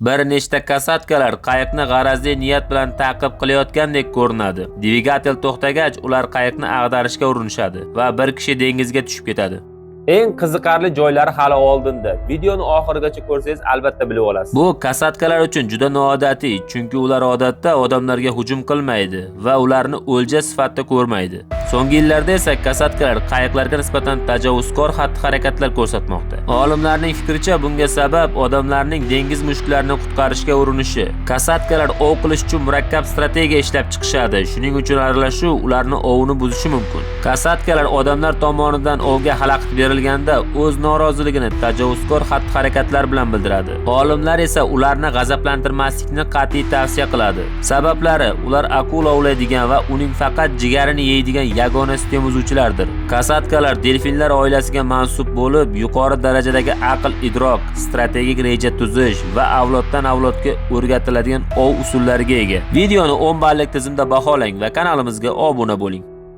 Bir nechta kasatkalar qayiqni g'arazli niyat bilan ta'qib qilayotgandek ko'rinadi. Dvigatel to'xtagach, ular qayiqni ag'darishga urinishadi va bir kishi dengizga tushib ketadi. Eng qiziqarli joylari hali oldinda. Videoni oxirigacha ko'rsangiz albatta bilib olasiz. Bu kasatkalar uchun juda noodatiy, chunki ular odatda odamlarga hujum qilmaydi va ularni o'lja sifatida ko'rmaydi. So'nggi yillarda esa kasatkalar qayiqlarga nisbatan tajovuzkor xatti-harakatlar ko'rsatmoqda. Olimlarning fikricha, bunga sabab odamlarning dengiz mushuklarini qutqarishga urinishi. Kasatkalar ov qilish uchun murakkab strategiya ishlab chiqishadi. Shuning uchun aralashuv ularni ovini buzishi mumkin. Kasatkalar odamlar tomonidan ovga xalaqit berilganda o'z noroziligini tajovuzkor xatti-harakatlar bilan bildiradi. Olimlar esa ularni g'azablantirmaslikni qat'iy tavsiya qiladi. Sabablari, ular akula ovlaydigan va uning faqat jigarini yeydigan yagona sut emizuvchilardir. Kasatkalar delfinlar oilasiga mansub bo'lib, yuqori darajadagi aql, idrok, strategik reja tuzish va avloddan avlodga o'rgatiladigan ov usullariga ega. Videoni 10 ballik tizimda baholang va kanalimizga obuna bo'ling.